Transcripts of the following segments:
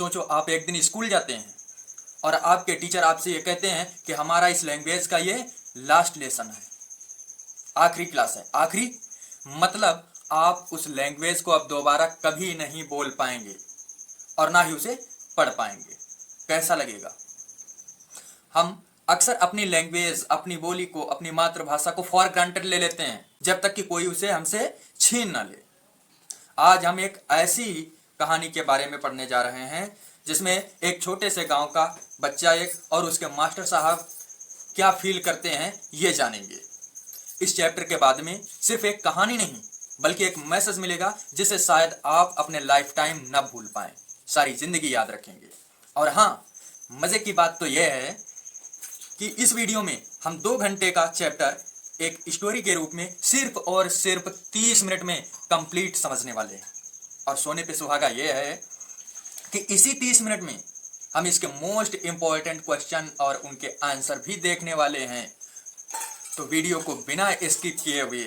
सोचो आप एक दिन स्कूल जाते हैं और आपके टीचर आपसे ये कहते हैं कि हमारा इस लैंग्वेज का ये लास्ट लेसन है, आखिरी क्लास है। आखिरी मतलब आप उस लैंग्वेज को अब दोबारा कभी नहीं बोल पाएंगे और ना ही उसे पढ़ पाएंगे। कैसा लगेगा? हम अक्सर अपनी लैंग्वेज, अपनी बोली को, अपनी मातृभाषा को फॉर ग्रांटेड ले लेते हैं जब तक कि कोई उसे हमसे छीन ना ले। आज हम एक ऐसी कहानी के बारे में पढ़ने जा रहे हैं जिसमें एक छोटे से गांव का बच्चा एक और उसके मास्टर साहब क्या फील करते हैं ये जानेंगे। इस चैप्टर के बाद में सिर्फ एक कहानी नहीं बल्कि एक मैसेज मिलेगा जिसे शायद आप अपने लाइफ टाइम न भूल पाएं, सारी जिंदगी याद रखेंगे। और हाँ, मजे की बात तो यह है कि इस वीडियो में हम 2 घंटे का चैप्टर एक स्टोरी के रूप में सिर्फ और सिर्फ 30 मिनट में कंप्लीट समझने वाले हैं। और सोने पे सुहागा यह है कि इसी 30 मिनट में हम इसके मोस्ट इंपॉर्टेंट क्वेश्चन और उनके आंसर भी देखने वाले हैं। तो वीडियो को बिना स्किप किए हुए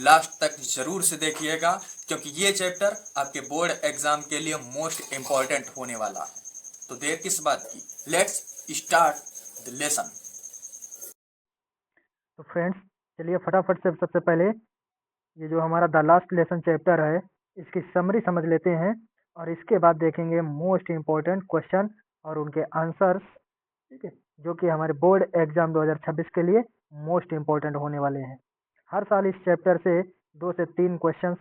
लास्ट तक जरूर से देखिएगा, क्योंकि ये चैप्टर आपके बोर्ड एग्जाम के लिए मोस्ट इंपॉर्टेंट होने वाला है। तो देर किस बात की, लेट्स स्टार्ट द लेसन। तो फ्रेंड्स, चलिए फटाफट से सबसे पहले ये जो हमारा द लास्ट लेसन चैप्टर है इसकी समरी समझ लेते हैं और इसके बाद देखेंगे मोस्ट इम्पोर्टेंट क्वेश्चन और उनके आंसर्स, ठीक है, जो कि हमारे बोर्ड एग्जाम 2026 के लिए मोस्ट इम्पोर्टेंट होने वाले हैं। हर साल इस चैप्टर से 2 से 3 क्वेश्चंस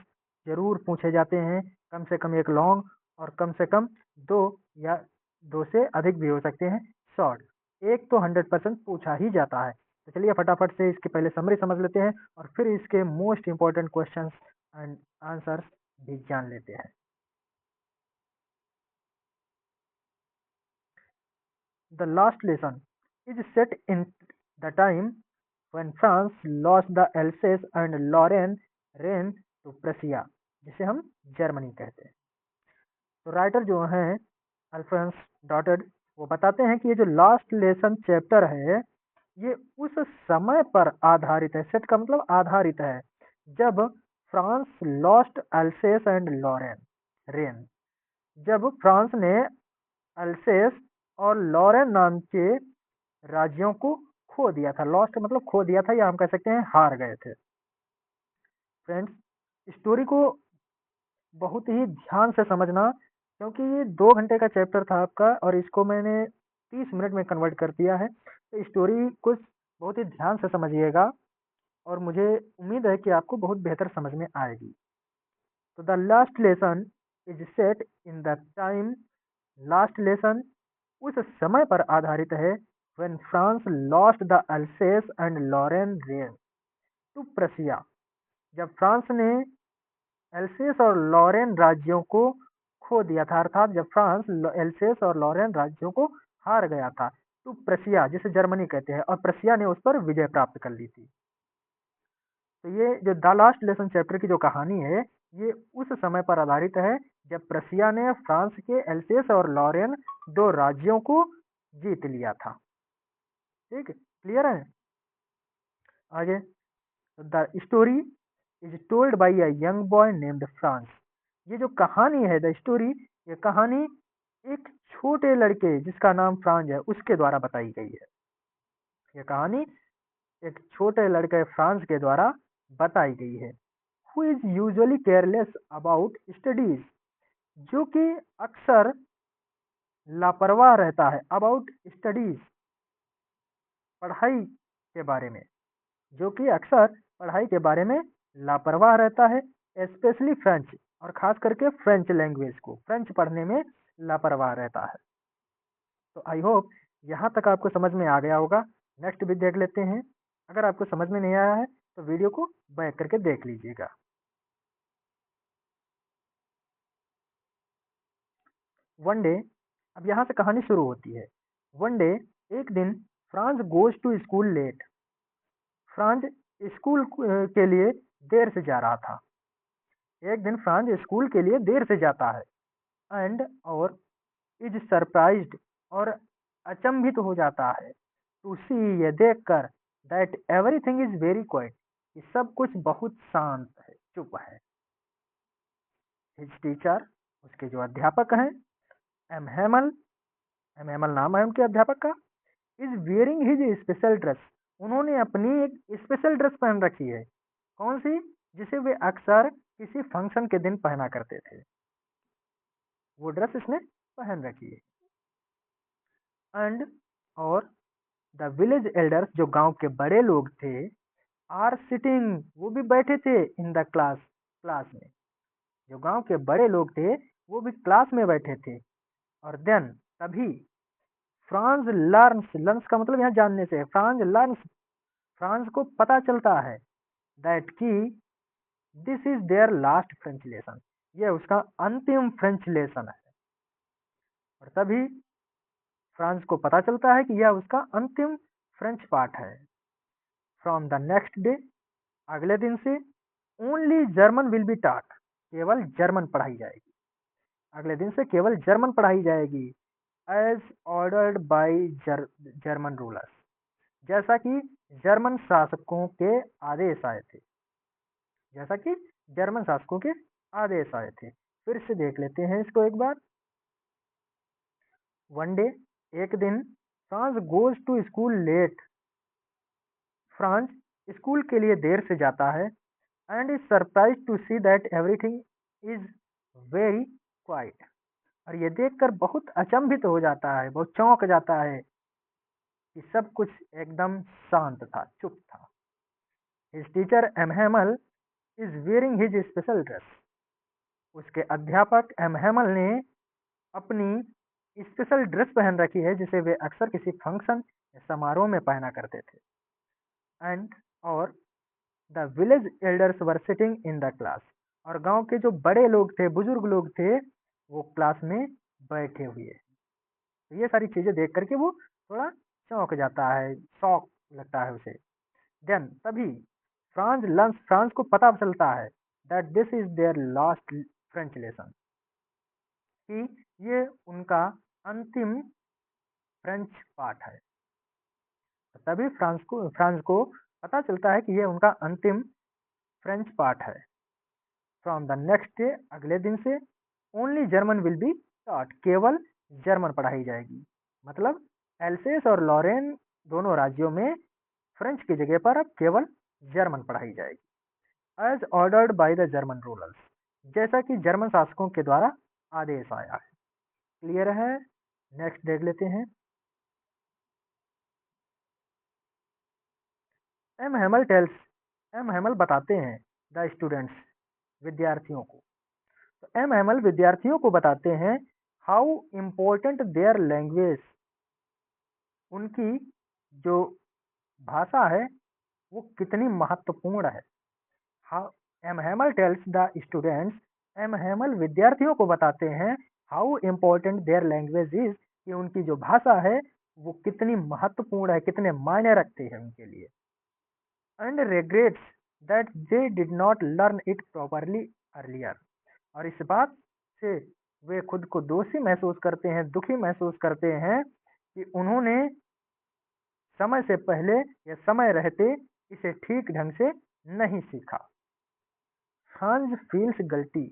जरूर पूछे जाते हैं, कम से कम एक लॉन्ग और कम से कम 2 या 2 से अधिक भी हो सकते हैं शॉर्ट। एक तो 100% पूछा ही जाता है। तो चलिए फटाफट से इसके पहले समरी समझ लेते हैं और फिर इसके most important questions and answers भी जान लेते हैं। The last lesson is set in the time when France lost the Alsace and Lorraine reign to Prussia, जिसे हम जर्मनी कहते हैं। तो राइटर जो हैं अल्फ्रेंस डॉटेड, वो बताते हैं कि ये जो लास्ट लेसन चैप्टर है ये उस समय पर आधारित है। सेट का मतलब आधारित है जब France lost Alsace and Lorraine रेन, जब फ्रांस ने अल्सेस और लॉरेन नाम के राज्यों को खो दिया था। लॉस्ट मतलब खो दिया था या हम कह सकते हैं हार गए थे। फ्रेंड्स, स्टोरी को बहुत ही ध्यान से समझना, क्योंकि ये 2 घंटे का चैप्टर था आपका और इसको मैंने 30 मिनट में कन्वर्ट कर दिया है। तो स्टोरी कुछ बहुत ही ध्यान से समझिएगा और मुझे उम्मीद है कि आपको बहुत बेहतर समझ में आएगी। तो the last lesson is set in the time, last lesson उस समय पर आधारित है when France lost the Alsace and Lorraine realm to Prussia, जब फ्रांस ने एल्सेस और लॉरेन राज्यों को खो दिया था, अर्थात जब फ्रांस एल्सेस और लॉरेन राज्यों को हार गया था, तो प्रसिया जिसे जर्मनी कहते हैं और प्रसिया ने उस पर विजय प्राप्त कर ली थी। तो ये जो द लास्ट लेसन चैप्टर की जो कहानी है ये उस समय पर आधारित है जब प्रसिया ने फ्रांस के एल्सेस और लॉरेन 2 राज्यों को जीत लिया था। ठीक है, क्लियर है? आगे, the story is told by a young boy named France. ये जो कहानी है, द स्टोरी, ये कहानी एक छोटे लड़के जिसका नाम फ्रांज है उसके द्वारा बताई गई है। ये कहानी एक छोटे लड़के फ्रांस के द्वारा बताई गई है। Who is usually careless about studies, जो कि अक्सर लापरवाह रहता है, अबाउट स्टडीज पढ़ाई के बारे में, जो कि अक्सर पढ़ाई के बारे में लापरवाह रहता है, स्पेशली फ्रेंच, और खास करके फ्रेंच लैंग्वेज को, फ्रेंच पढ़ने में लापरवाह रहता है। तो आई होप यहाँ तक आपको समझ में आ गया होगा। नेक्स्ट भी देख लेते हैं। अगर आपको समझ में नहीं आया है तो वीडियो को बैक करके देख लीजिएगा। वन डे, अब यहाँ से कहानी शुरू होती है। वन डे, एक दिन, France goes to school late, France school के लिए देर से जा रहा था। एक दिन फ्रांस स्कूल के लिए देर से जाता है एंड और इज सरप्राइज्ड, और अचंभित हो जाता है, टू सी, ये देखकर, that everything is very quite, कि सब कुछ बहुत शांत है, चुप है। हिज टीचर, उसके जो अध्यापक हैं, एम हेमल, एम हेमल नाम है उनके अध्यापक का, is wearing his special dress, उन्होंने अपनी एक स्पेशल ड्रेस पहन रखी है। कौन सी? जिसे वे अक्सर किसी फंक्शन के दिन पहना करते थे, वो ड्रेस इसने पहन रखी है। एंड और द विलेज एल्डर्स, जो गांव के बड़े लोग थे, आर सिटिंग, वो भी बैठे थे इन द क्लास, क्लास में, जो गांव के बड़े लोग थे वो भी क्लास में बैठे थे। और देन तभी फ्रांस लर्न्स, लर्न्स का मतलब यहाँ जानने से, फ्रांस लर्न्स, फ्रांस को पता चलता है दैट की this is their last French lesson, ये उसका अंतिम फ्रेंच लेसन है। और तभी फ्रांस को पता चलता है कि यह उसका अंतिम फ्रेंच पाठ है। फ्रॉम द नेक्स्ट डे, अगले दिन से, only German will be taught, केवल जर्मन पढ़ाई जाएगी। अगले दिन से केवल जर्मन पढ़ाई जाएगी। As ordered by German rulers, जैसा कि जर्मन शासकों के आदेश आए थे, जैसा कि जर्मन शासकों के आदेश आए थे। फिर से देख लेते हैं इसको एक बार। वन डे, एक दिन, France goes to school late, France school के लिए देर से जाता है। And is surprise to see that everything is very quiet, और ये देखकर बहुत अचंभित हो जाता है, बहुत चौंक जाता है कि सब कुछ एकदम शांत था, चुप था। His teacher M Hamel is wearing his special dress, उसके अध्यापक एम हेमल ने अपनी स्पेशल ड्रेस पहन रखी है जिसे वे अक्सर किसी फंक्शन या समारोह में पहना करते थे। एंड और the village elders were sitting in the class, और गांव के जो बड़े लोग थे, बुजुर्ग लोग थे, वो क्लास में बैठे हुए। तो ये सारी चीजें देख करके वो थोड़ा चौंक जाता है, शौक लगता है उसे। देन तभी फ्रांस को पता चलता है that this is their last French lesson, कि ये उनका अंतिम फ्रेंच पाठ है। तभी फ्रांस को पता चलता है कि ये उनका अंतिम फ्रेंच पाठ है। फ्रॉम द नेक्स्ट डे, अगले दिन से, only German will be taught, केवल जर्मन पढ़ाई जाएगी। मतलब एल्सेस और लॉरेन दोनों राज्यों में फ्रेंच की जगह पर अब केवल जर्मन पढ़ाई जाएगी। As ordered by the German rulers, जैसा कि जर्मन शासकों के द्वारा आदेश आया है। क्लियर है? नेक्स्ट देख लेते हैं। एम हेमल बताते हैं द स्टूडेंट्स, विद्यार्थियों को। तो एम हेमल विद्यार्थियों को बताते हैं हाउ इम्पोर्टेंट देयर लैंग्वेज, उनकी जो भाषा है वो कितनी महत्वपूर्ण है। How M Hamel tells the students, M Hamel विद्यार्थियों को बताते हैं how important their language is, कि उनकी जो भाषा है वो कितनी महत्वपूर्ण है, कितने मायने रखते हैं उनके लिए। And regrets that they did not learn it properly earlier, और इस बात से वे खुद को दोषी महसूस करते हैं, दुखी महसूस करते हैं कि उन्होंने समय से पहले या समय रहते इसे ठीक ढंग से नहीं सीखा। फ्रांस फील्स गलती,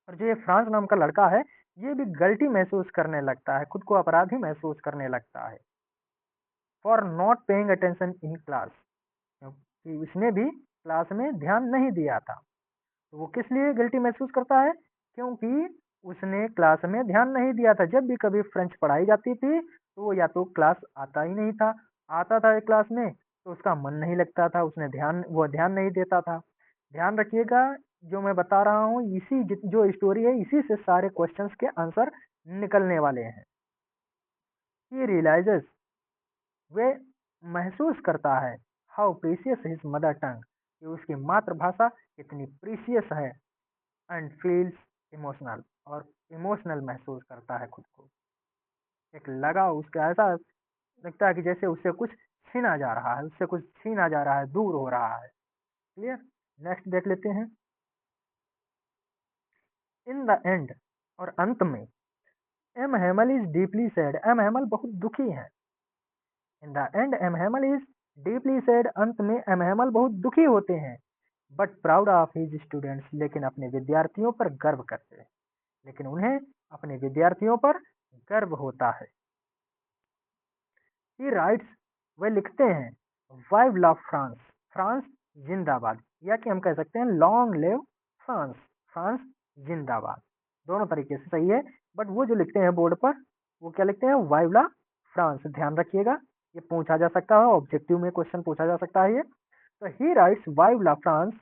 और जो ये फ्रांस नाम का लड़का है ये भी गलती महसूस करने लगता है, खुद को अपराधी महसूस करने लगता है। For not paying attention in class, क्योंकि उसने भी क्लास में ध्यान नहीं दिया था। तो वो किस लिए गिल्टी महसूस करता है? क्योंकि उसने क्लास में ध्यान नहीं दिया था। जब भी कभी फ्रेंच पढ़ाई जाती थी तो वो या तो क्लास आता ही नहीं था, आता था क्लास में तो उसका मन नहीं लगता था, वो ध्यान नहीं देता था। ध्यान रखिएगा, जो मैं बता रहा हूँ इसी जो स्टोरी है इसी से सारे क्वेश्चंस के आंसर निकलने वाले हैं। ही रियलाइजेस, वे महसूस करता है, how precious his mother tongue, कि उसकी मातृभाषा कितनी प्रीसियस है। एंड फील्स इमोशनल, और इमोशनल महसूस करता है खुद को। एक लगाव उसका ऐसा लगता है कि जैसे उससे कुछ छीना जा रहा है, उससे कुछ छीना जा रहा है, दूर हो रहा है। क्लियर? नेक्स्ट देख लेते हैं। इन द एंड, और अंत में, M Hamel is deeply sad, M Hamel बहुत दुखी है। In the end M Hamel is deeply sad, अंत में एम हेमल बहुत दुखी होते हैं। But proud of his students, लेकिन अपने विद्यार्थियों पर गर्व करते हैं। लेकिन उन्हें अपने विद्यार्थियों पर गर्व होता है। ही राइट्स, वे लिखते हैं, वाइव ला फ्रांस, फ्रांस जिंदाबाद, या कि हम कह सकते हैं लॉन्ग लिव फ्रांस, फ्रांस जिंदाबाद। दोनों तरीके से सही है, बट वो जो लिखते हैं बोर्ड पर वो क्या लिखते हैं, वाइव ला फ्रांस। ध्यान रखिएगा, ये पूछा जा सकता है, ऑब्जेक्टिव में क्वेश्चन पूछा जा सकता है ये। तो ही राइट्स वाइव ला फ्रांस,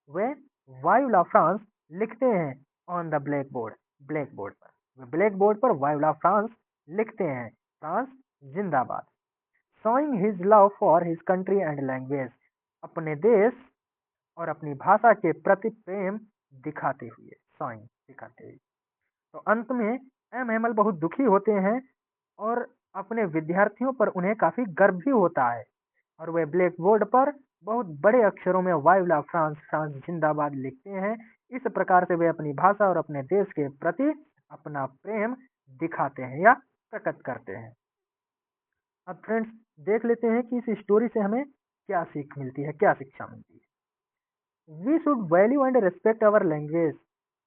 वे वाइव ला फ्रांस लिखते हैं on the blackboard, blackboard पर, वे ब्लैक बोर्ड पर वाइव ला फ्रांस लिखते हैं, फ्रांस जिंदाबाद। showing his love for his country and language, अपने देश और अपनी भाषा के प्रति प्रेम दिखाते हुए, showing दिखाते हुए। तो अंत में एम हेमल बहुत दुखी होते हैं और अपने विद्यार्थियों पर उन्हें काफी गर्व भी होता है, और वे ब्लैक बोर्ड पर बहुत बड़े अक्षरों में वाइव ला फ्रांस, फ्रांस जिंदाबाद लिखते हैं। इस प्रकार से वे अपनी भाषा और अपने देश के प्रति अपना प्रेम दिखाते हैं या प्रकट करते हैं। अब फ्रेंड्स देख लेते हैं कि इस स्टोरी से हमें क्या सीख मिलती है, क्या शिक्षा मिलती है। We should value and respect our language,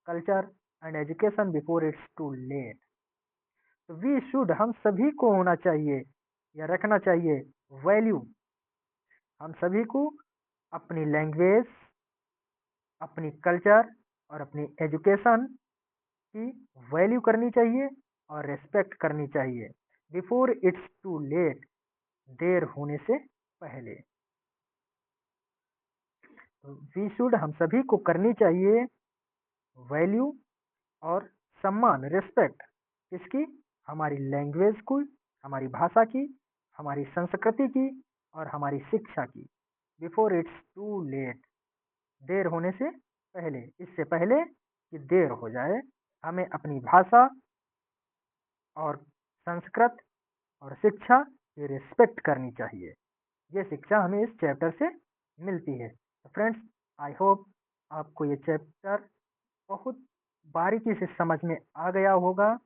culture and education before it's too late. We should, हम सभी को होना चाहिए या रखना चाहिए वैल्यू, हम सभी को अपनी लैंग्वेज, अपनी कल्चर और अपनी एजुकेशन की वैल्यू करनी चाहिए और रिस्पेक्ट करनी चाहिए बिफोर इट्स टू लेट, देर होने से पहले। वी शुड, हम सभी को करनी चाहिए वैल्यू और सम्मान, रिस्पेक्ट, किसकी, हमारी लैंग्वेज को, हमारी भाषा की, हमारी संस्कृति की और हमारी शिक्षा की, बिफोर इट्स टू लेट, देर होने से पहले, इससे पहले कि देर हो जाए, हमें अपनी भाषा और संस्कृत और शिक्षा की रिस्पेक्ट करनी चाहिए। ये शिक्षा हमें इस चैप्टर से मिलती है। तो फ्रेंड्स आई होप आपको ये चैप्टर बहुत बारीकी से समझ में आ गया होगा,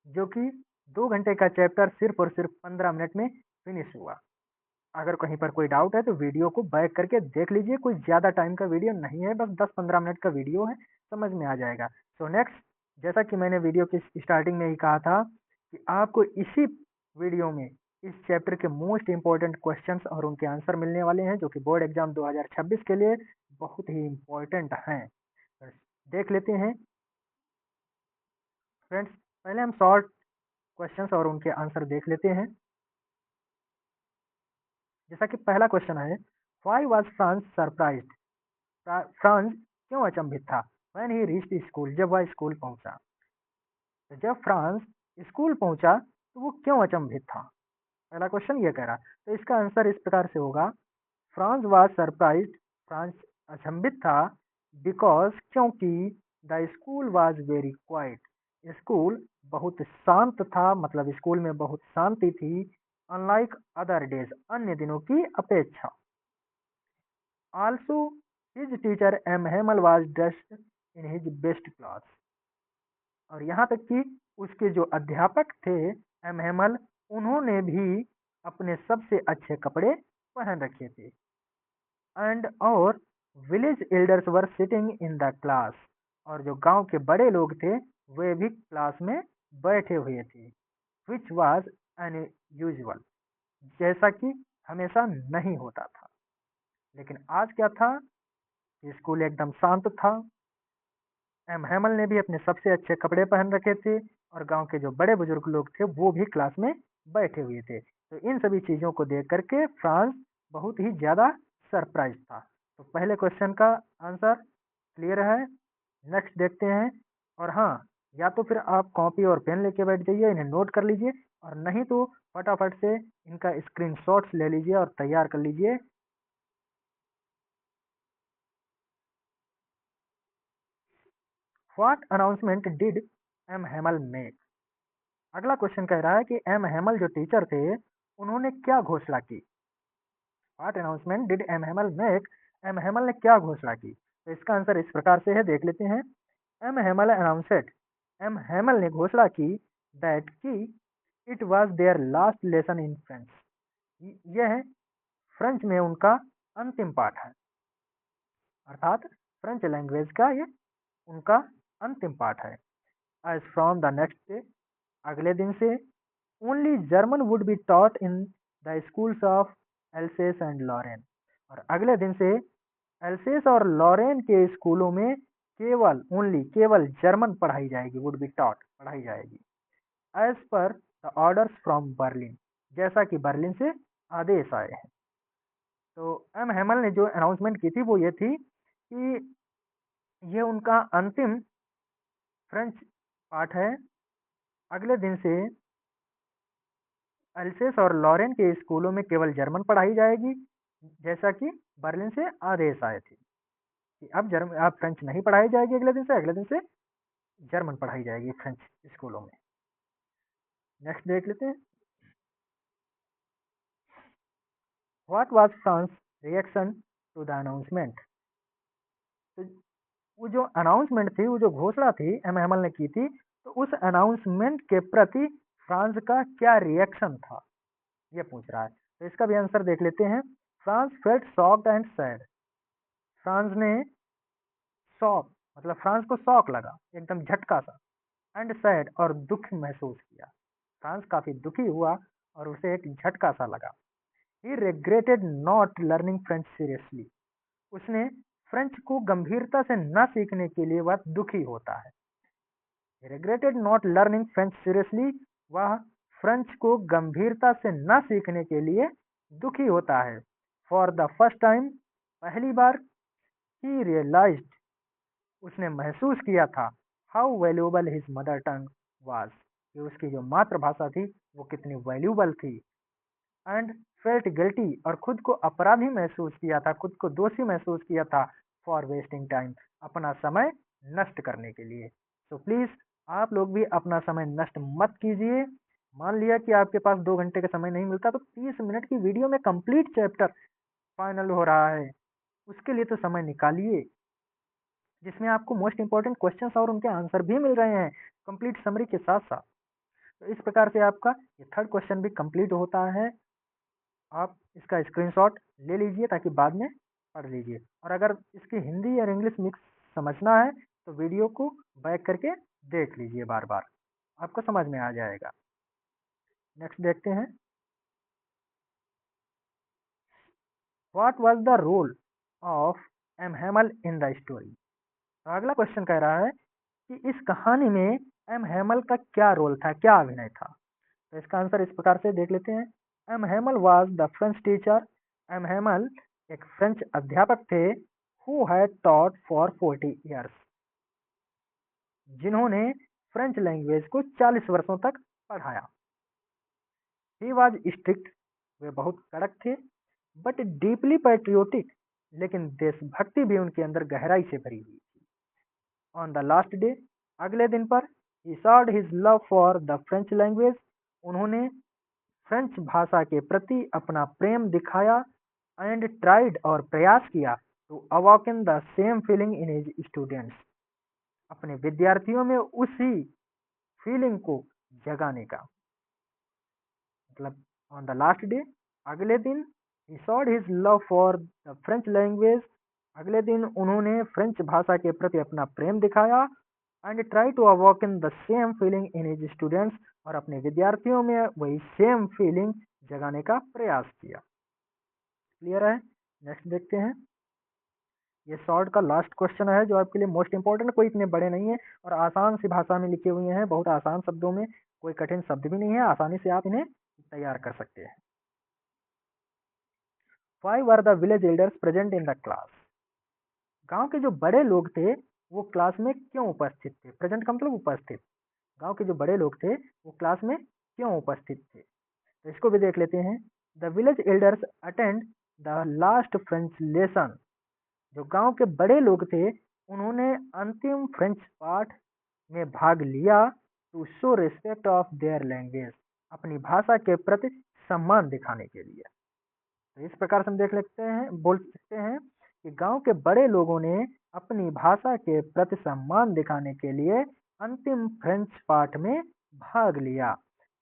जो कि 2 घंटे का चैप्टर सिर्फ और सिर्फ 15 मिनट में फिनिश हुआ। अगर कहीं पर कोई डाउट है तो वीडियो को बैक करके देख लीजिए, कोई ज़्यादा टाइम का वीडियो नहीं है, बस 10-15 मिनट का वीडियो है, समझ में आ जाएगा। सो नेक्स्ट, जैसा कि मैंने वीडियो की स्टार्टिंग में ही कहा था कि आपको इसी वीडियो में इस चैप्टर के मोस्ट इंपॉर्टेंट क्वेश्चंस और उनके आंसर मिलने वाले हैं, जो कि बोर्ड एग्जाम 2026 के लिए बहुत ही इम्पोर्टेंट हैं। देख लेते हैं फ्रेंड्स, पहले हम शॉर्ट क्वेश्चंस और उनके आंसर देख लेते हैं। जैसा कि पहला क्वेश्चन है, why was France surprised, France क्यों अचंभित था, व्हेन ही रीच्ड स्कूल, जब वह स्कूल पहुंचा। तो जब फ्रांस स्कूल पहुंचा तो वो क्यों अचंभित था, पहला क्वेश्चन ये कह रहा। तो इसका आंसर इस प्रकार से होगा, फ्रांस वाज सरप्राइज्ड, फ्रांस अचंभित था, बिकॉज, क्योंकि, the school was very quite, school बहुत शांत था, मतलब स्कूल में बहुत शांति थी, अनलाइक अदर डेज, अन्य दिनों की अपेक्षा। Also his teacher M Hamel was dressed in his best cloth, और यहाँ तक कि उसके जो अध्यापक थे एम हेमल, उन्होंने भी अपने सबसे अच्छे कपड़े पहन रखे थे। एंड और village elders were sitting in the class, और जो गांव के बड़े लोग थे वे भी क्लास में बैठे हुए थे, विच वाज अनयूजुअल, जैसा कि हमेशा नहीं होता था। लेकिन आज क्या था, स्कूल एकदम शांत था, एम हेमल ने भी अपने सबसे अच्छे कपड़े पहन रखे थे, और गांव के जो बड़े बुजुर्ग लोग थे वो भी क्लास में बैठे हुए थे। तो इन सभी चीज़ों को देख करके फ्रांस बहुत ही ज़्यादा सरप्राइज था। तो पहले क्वेश्चन का आंसर क्लियर है। नेक्स्ट देखते हैं, और हाँ, या तो फिर आप कॉपी और पेन लेके बैठ जाइए, इन्हें नोट कर लीजिए, और नहीं तो फटाफट से इनका स्क्रीनशॉट्स ले लीजिए और तैयार कर लीजिए। What announcement did M Hamel make, अगला क्वेश्चन कह रहा है कि एम हेमल जो टीचर थे उन्होंने क्या घोषणा की। What announcement did M Hamel make, M Hamel ने क्या घोषणा की। तो इसका आंसर इस प्रकार से है, देख लेते हैं। एम हेमल अनाउंसेड, एम हेमल ने घोषणा की, दैट की it was their last lesson in French, यह फ्रेंच में उनका अंतिम पाठ है, अर्थात फ्रेंच लैंग्वेज का ये उनका अंतिम पाठ है। As from the next day, अगले दिन से only German would be taught in the schools of Alsace and Lorraine, और अगले दिन से एल्सेस और लॉरेन के स्कूलों में केवल जर्मन पढ़ाई जाएगी, वुड बी टॉट पढ़ाई जाएगी, as per the orders from Berlin, जैसा कि बर्लिन से आदेश आए हैं। तो एम हेमल ने जो अनाउंसमेंट की थी वो ये थी कि ये उनका अंतिम फ्रेंच पाठ है। अगले दिन से एल्सेस और लॉरेन के स्कूलों में केवल जर्मन पढ़ाई जाएगी, जैसा कि बर्लिन से आदेश आए थे कि अब फ्रेंच नहीं पढ़ाई जाएगी अगले दिन से जर्मन पढ़ाई जाएगी फ्रेंच स्कूलों में। नेक्स्ट देख लेते हैं, what was France reaction to the announcement. तो वो जो अनाउंसमेंट थी, वो जो घोषणा थी एम हेमल ने की थी, तो उस अनाउंसमेंट के प्रति फ्रांस का क्या रिएक्शन था, ये पूछ रहा है। तो इसका भी आंसर देख लेते हैं। France felt shocked and sad, France ने शॉक मतलब फ्रांस को शॉक लगा, एकदम झटका सा, एंड सैड और दुख महसूस किया। फ्रांस काफी दुखी हुआ और उसे एक झटका सा लगा। He regretted not learning French seriously, उसने फ्रेंच को गंभीरता से न सीखने के लिए वह दुखी होता है। Regretted not learning French seriously, वह फ्रेंच को गंभीरता से न सीखने के लिए दुखी होता है। फॉर द फर्स्ट टाइम, पहली बार, ही रियलाइज्ड, उसने महसूस किया था, how valuable his mother tongue was, कि उसकी जो मातृभाषा थी वो कितनी वैल्यूएबल थी। एंड फेल्ट गिल्टी, और खुद को अपराधी महसूस किया था, खुद को दोषी महसूस किया था, फॉर वेस्टिंग टाइम, अपना समय नष्ट करने के लिए। तो प्लीज आप लोग भी अपना समय नष्ट मत कीजिए। मान लिया कि आपके पास 2 घंटे का समय नहीं मिलता, तो 30 मिनट की वीडियो में कंप्लीट चैप्टर फाइनल हो रहा है, उसके लिए तो समय निकालिए, जिसमें आपको मोस्ट इंपॉर्टेंट क्वेश्चंस और उनके आंसर भी मिल रहे हैं कंप्लीट समरी के साथ साथ। तो इस प्रकार से आपका ये थर्ड क्वेश्चन भी कंप्लीट होता है। आप इसका स्क्रीनशॉट ले लीजिए ताकि बाद में पढ़ लीजिए, और अगर इसकी हिंदी और इंग्लिश मिक्स समझना है तो वीडियो को बैक करके देख लीजिए बार बार, आपको समझ में आ जाएगा। नेक्स्ट देखते हैं, what was the role of M Hamel in the story. तो अगला क्वेश्चन कह रहा है कि इस कहानी में एम हेमल का क्या रोल था, क्या अभिनय था। तो इसका आंसर इस प्रकार से देख लेते हैं। M Hamel was the French teacher, M Hamel एक फ्रेंच अध्यापक थे, who had taught for 40 years, जिन्होंने फ्रेंच लैंग्वेज को 40 वर्षों तक पढ़ाया। ही वाज स्ट्रिक्ट, वे बहुत कड़क थे, बट डीपली पैट्रियोटिक, लेकिन देशभक्ति भी उनके अंदर गहराई से भरी हुई थी। ऑन द लास्ट डे, अगले दिन पर, he showed his love for the French language, उन्होंने फ्रेंच भाषा के प्रति अपना प्रेम दिखाया, एंड ट्राइड और प्रयास किया, to awaken the same feeling in his students, अपने विद्यार्थियों में उसी फीलिंग को जगाने का। मतलब ऑन द लास्ट डे, अगले दिन, he showed his love for the French language, अगले दिन उन्होंने फ्रेंच भाषा के प्रति अपना प्रेम दिखाया, and try to awaken the same feeling in his students, और अपने विद्यार्थियों में वही सेम फीलिंग जगाने का प्रयास किया। क्लियर है। नेक्स्ट देखते हैं, ये शॉर्ट का लास्ट क्वेश्चन है जो आपके लिए मोस्ट इंपॉर्टेंट, कोई इतने बड़े नहीं है और आसान सी भाषा में लिखे हुए हैं, बहुत आसान शब्दों में, कोई कठिन शब्द भी नहीं है, आसानी से आप इन्हें तैयार कर सकते हैं। Why were the village elders present in the class? गांव के जो बड़े लोग थे वो क्लास में क्यों उपस्थित थे। प्रेजेंट का मतलब उपस्थित। गांव के जो बड़े लोग थे वो क्लास में क्यों उपस्थित थे, तो इसको भी देख लेते हैं। The village elders attend the last French lesson, जो गांव के बड़े लोग थे उन्होंने अंतिम फ्रेंच पाठ में भाग लिया, to show respect of their language, अपनी भाषा के प्रति सम्मान दिखाने के लिए। तो इस प्रकार से हम देख लेते हैं, बोल सकते हैं कि गांव के बड़े लोगों ने अपनी भाषा के प्रति सम्मान दिखाने के लिए अंतिम फ्रेंच पाठ में भाग लिया,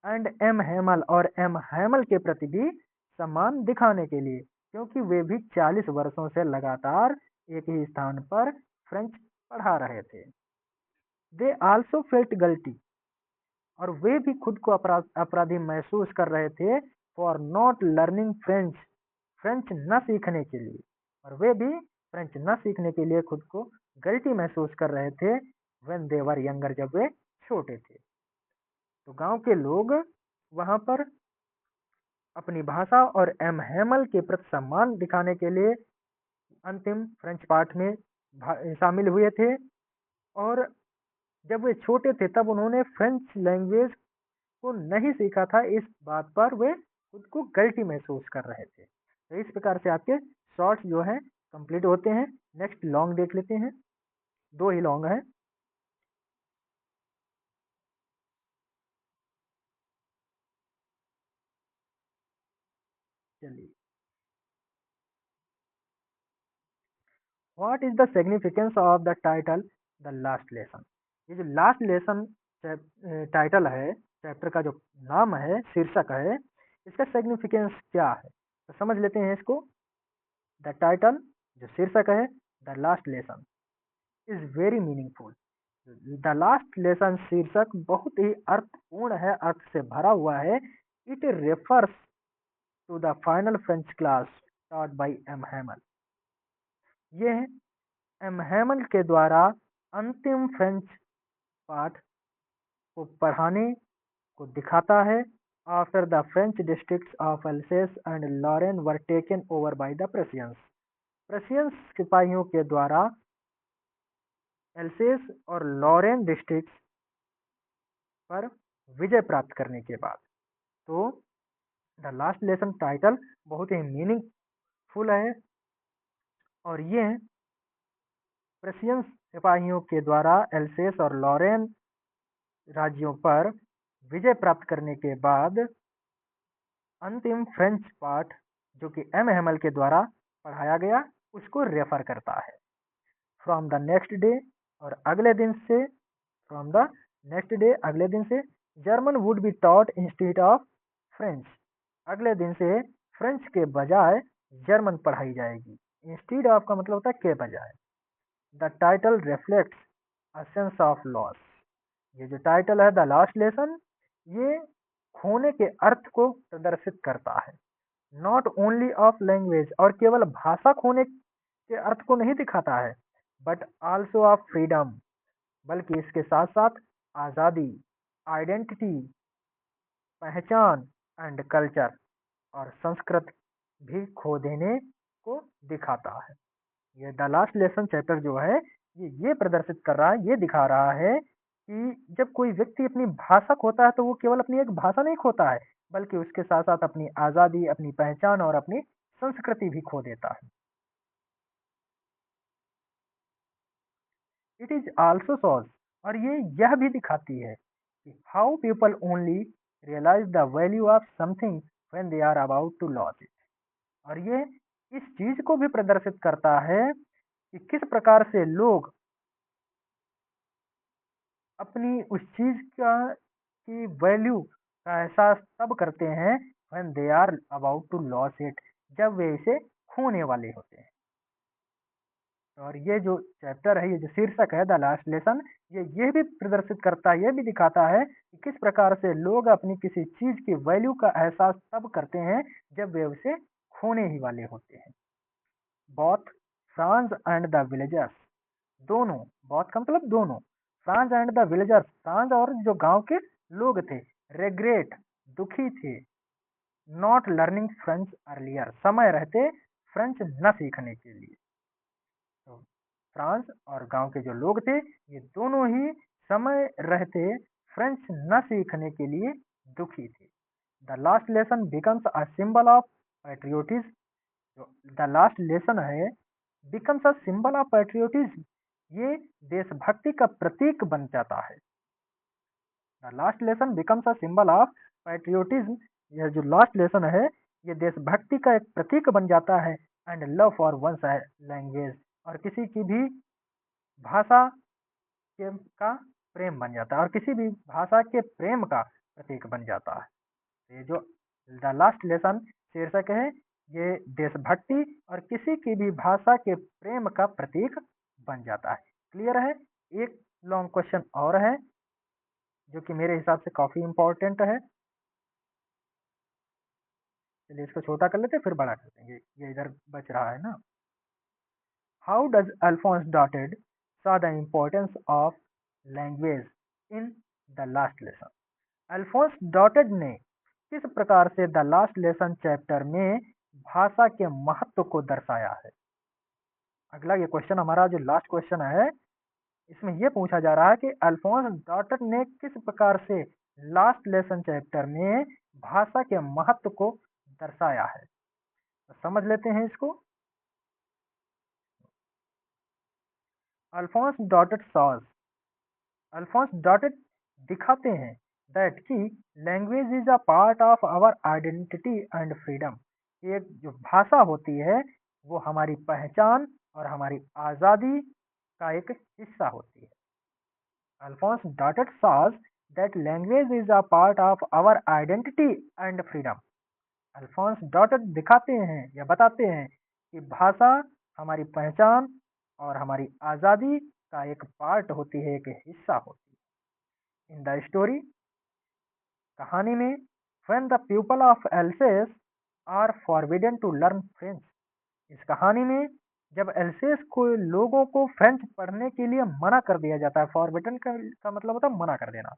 एंड एम हेमल, और एम हेमल के प्रति भी सम्मान दिखाने के लिए, क्योंकि वे भी 40 वर्षों से लगातार एक ही स्थान पर फ्रेंच पढ़ा रहे थे। दे आल्सो फेल्ट गल्टी, और वे भी खुद को अपराधी महसूस कर रहे थे for not learning French, French न सीखने के लिए, और वे भी फ्रेंच न सीखने के लिए खुद को गलती महसूस कर रहे थे व्हेन दे वर यंगर, जब वे छोटे थे। तो गांव के लोग वहां पर अपनी भाषा और एम हैमल के प्रति सम्मान दिखाने के लिए अंतिम फ्रेंच पाठ में शामिल हुए थे, और जब वे छोटे थे तब उन्होंने फ्रेंच लैंग्वेज को नहीं सीखा था, इस बात पर वे खुद को गलती महसूस कर रहे थे। तो इस प्रकार से आपके शॉर्ट्स जो है कंप्लीट होते हैं। नेक्स्ट लॉन्ग देख लेते हैं, दो ही लॉन्ग है। चलिए, what is the significance of the title the last lesson. ये जो लास्ट लेसन टाइटल है, चैप्टर का जो नाम है, शीर्षक है, इसका सिग्निफिकेंस क्या है, तो समझ लेते हैं इसको। द टाइटल जो शीर्षक है, the last lesson is very meaningful. The last lesson शीर्षक बहुत ही अर्थपूर्ण है, अर्थ से भरा हुआ है। It refers to the final French class taught by M Hamel. यह एम हैमल के द्वारा अंतिम फ्रेंच पाठ को पढ़ाने को दिखाता है। After the French districts of Alsace and Lorraine were taken over by the Prussians, Prussians सिपाहियों के द्वारा एल्सेस और लॉरेन डिस्ट्रिक्ट्स पर विजय प्राप्त करने के बाद। तो द लास्ट लेसन टाइटल बहुत ही मीनिंगफुल है, और ये प्रेसियंस सिपाहियों के द्वारा एल्सेस और लॉरेन राज्यों पर विजय प्राप्त करने के बाद अंतिम फ्रेंच पाठ जो कि एम हैमल के द्वारा पढ़ाया गया, उसको रेफर करता है। फ्रॉम द नेक्स्ट डे, और अगले दिन से, फ्रॉम द नेक्स्ट डे अगले दिन से, German would be taught instead of French, अगले दिन से फ्रेंच के बजाय जर्मन पढ़ाई जाएगी। इंस्टीड ऑफ का मतलब होता है के बजाय। The title reflects a sense of loss. ये जो टाइटल है द लास्ट लेसन, ये खोने के अर्थ को प्रदर्शित करता है। नॉट ओनली ऑफ लैंग्वेज, और केवल भाषा खोने के अर्थ को नहीं दिखाता है, बट आल्सो ऑफ फ्रीडम, बल्कि इसके साथ साथ आज़ादी, आइडेंटिटी, पहचान एंड कल्चर और संस्कृत भी खो देने को दिखाता है। ये द लास्ट लेसन चैप्टर जो है ये प्रदर्शित कर रहा है, ये दिखा रहा है कि जब कोई व्यक्ति अपनी भाषा खोता है तो वो केवल अपनी एक भाषा नहीं खोता है, बल्कि उसके साथ साथ अपनी आज़ादी, अपनी पहचान और अपनी संस्कृति भी खो देता है। इट इज आल्सो शोज, और ये यह भी दिखाती है कि how people only realise the value of something when they are about to loss it. और ये इस चीज को भी प्रदर्शित करता है कि किस प्रकार से लोग अपनी उस चीज का की वैल्यू का एहसास तब करते हैं when they are about to loss it, जब वे इसे खोने वाले होते हैं। और ये जो चैप्टर है, ये जो शीर्षक है द लास्ट लेसन, ये भी प्रदर्शित करता है, ये भी दिखाता है कि किस प्रकार से लोग अपनी किसी चीज की वैल्यू का एहसास तब करते हैं जब वे उसे खोने ही वाले होते हैं। Both France and the villagers, दोनों, बॉथ का मतलब दोनों, France and the villagers, France और जो गांव के लोग थे, रेग्रेट, दुखी थे, नॉट लर्निंग फ्रेंच अर्लियर, समय रहते फ्रेंच न सीखने के लिए। तो फ्रांस और गांव के जो लोग थे, ये दोनों ही समय रहते फ्रेंच न सीखने के लिए दुखी थे। The last lesson becomes a symbol of patriotism, जो द लास्ट लेसन है, becomes a symbol of patriotism, ये देशभक्ति का प्रतीक बन जाता है। The last lesson becomes a symbol of patriotism, यह जो लास्ट लेसन है ये देशभक्ति का एक प्रतीक बन जाता है। And love for one's language, और किसी की भी भाषा के का प्रेम बन जाता है, और किसी भी भाषा के प्रेम का प्रतीक बन जाता है। ये जो द लास्ट लेसन शीर्षक है, ये देशभक्ति और किसी की भी भाषा के प्रेम का प्रतीक बन जाता है। क्लियर है? एक लॉन्ग क्वेश्चन और है जो कि मेरे हिसाब से काफ़ी इम्पोर्टेंट है। चलिए इसको छोटा कर लेते हैं, फिर बड़ा कर देंगे, ये इधर बच रहा है ना। How does Alphonse Daudet saw the importance of language in the last lesson? Alphonse Daudet ने किस प्रकार से द लास्ट लेसन चैप्टर में भाषा के महत्व को दर्शाया है? अगला ये क्वेश्चन हमारा जो लास्ट क्वेश्चन है, इसमें यह पूछा जा रहा है कि अल्फोंस डॉटेड ने किस प्रकार से लास्ट लेसन चैप्टर में भाषा के महत्व को दर्शाया है। तो समझ लेते हैं इसको। Alphonse Daudet saws, Alphonse Daudet दिखाते हैं दैट कि language is a part of our identity and freedom. एक जो भाषा होती है वो हमारी पहचान और हमारी आज़ादी का एक हिस्सा होती है। Alphonse Daudet shows that language is a part of our identity and freedom. Alphonse Daudet दिखाते हैं या बताते हैं कि भाषा हमारी पहचान और हमारी आज़ादी का एक पार्ट होती है, एक हिस्सा होती है। इन द स्टोरी, कहानी में, when the people of Alsace are forbidden to learn French, इस कहानी में जब एल्सेस को लोगों को फ्रेंच पढ़ने के लिए मना कर दिया जाता है, फॉरबिडन का मतलब होता है मना कर देना।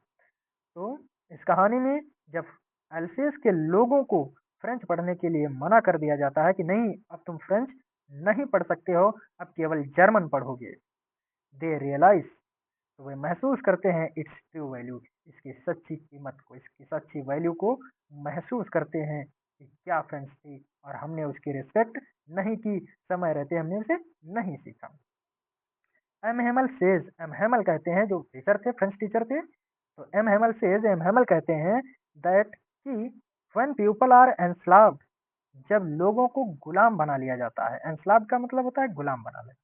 तो इस कहानी में जब एल्सेस के लोगों को फ्रेंच पढ़ने के लिए मना कर दिया जाता है कि नहीं, अब तुम फ्रेंच नहीं पढ़ सकते हो, अब केवल जर्मन पढ़ोगे, दे रियलाइज, तो वे महसूस करते हैं इट्स ट्रू वैल्यू, इसकी सच्ची कीमत को, इसकी सच्ची वैल्यू को महसूस करते हैं कि क्या फ्रेंच थी और हमने उसकी रिस्पेक्ट नहीं की, समय रहते हमने उसे नहीं सीखा। M Hemal says, M Hemal कहते हैं, जो टीचर थे, फ्रेंच टीचर थे, तो M Hemal says, M Hemal कहते हैं दैट कि व्हेन पीपल आर एनस्लाव्ड, जब लोगों को गुलाम बना लिया जाता है, एनस्लाव्ड का मतलब होता है गुलाम बना लेना,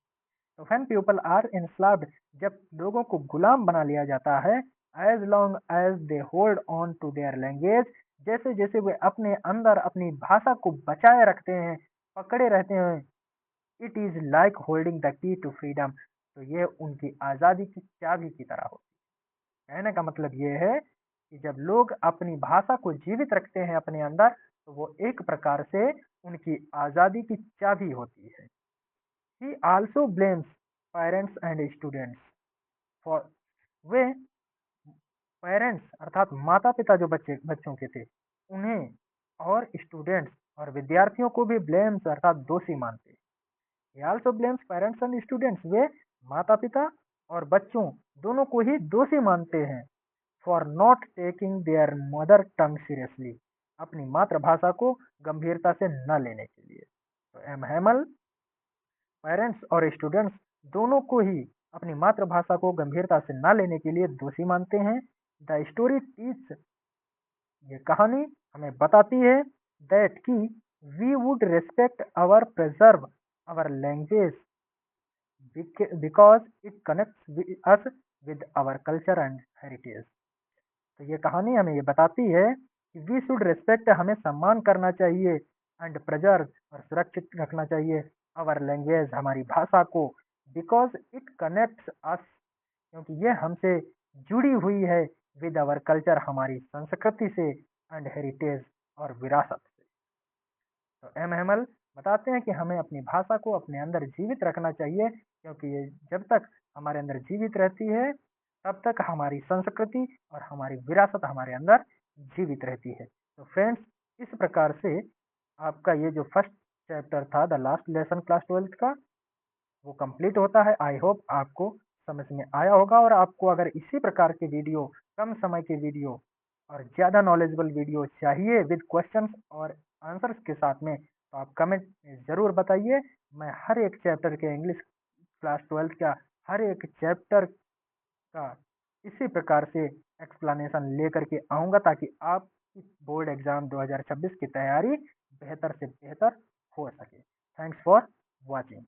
तो व्हेन पीपल आर enslaved, जब लोगों को गुलाम बना लिया जाता है, as long as they hold on to their language, जैसे जैसे वे अपने अंदर अपनी भाषा को बचाए रखते हैं, पकड़े रहते हैं, it is like holding the key to freedom, तो ये उनकी आज़ादी की चाबी की तरह होती है। कहने का मतलब ये है कि जब लोग अपनी भाषा को जीवित रखते हैं अपने अंदर, तो वो एक प्रकार से उनकी आज़ादी की चाबी होती है। He also blames parents and students for, way parents अर्थात माता पिता जो बच्चों के थे उन्हें और स्टूडेंट्स और विद्यार्थियों को भी ब्लेम्स अर्थात दोषी मानते हैं। He also blames parents and students, वे माता पिता और बच्चों दोनों को ही दोषी मानते हैं for not taking their mother tongue seriously, अपनी मातृभाषा को गंभीरता से न लेने के लिए। तो एम हेमल पेरेंट्स और स्टूडेंट्स दोनों को ही अपनी मातृभाषा को गंभीरता से ना लेने के लिए दोषी मानते हैं। द स्टोरी टीच, ये कहानी हमें बताती है दैट कि we would respect our preserve our language because it connects us with our culture and heritage. तो ये कहानी हमें ये बताती है कि वी शुड रिस्पेक्ट, हमें सम्मान करना चाहिए, एंड प्रिजर्व और सुरक्षित रखना चाहिए आवर लैंग्वेज, हमारी भाषा को, बिकॉज इट कनेक्ट्स अस, क्योंकि ये हमसे जुड़ी हुई है, विद आवर कल्चर, हमारी संस्कृति से, एंड हेरिटेज और विरासत से। तो एम हेमल बताते हैं कि हमें अपनी भाषा को अपने अंदर जीवित रखना चाहिए, क्योंकि ये जब तक हमारे अंदर जीवित रहती है तब तक हमारी संस्कृति और हमारी विरासत हमारे अंदर जीवित रहती है। तो फ्रेंड्स, इस प्रकार से आपका ये जो फर्स्ट चैप्टर था the last lesson class 12th का, वो कंप्लीट होता है। आई होप आपको समझ में आया होगा, और आपको अगर इसी प्रकार के वीडियो, कम समय के वीडियो और ज़्यादा नॉलेजेबल वीडियो चाहिए विद क्वेश्चंस और आंसर्स के साथ में, तो आप कमेंट में ज़रूर बताइए। मैं हर एक चैप्टर के इंग्लिश क्लास 12th का हर एक चैप्टर का इसी प्रकार से एक्सप्लेनेशन लेकर के आऊँगा, ताकि आप बोर्ड एग्जाम 2026 की तैयारी बेहतर से बेहतर हो सके। Thanks for watching.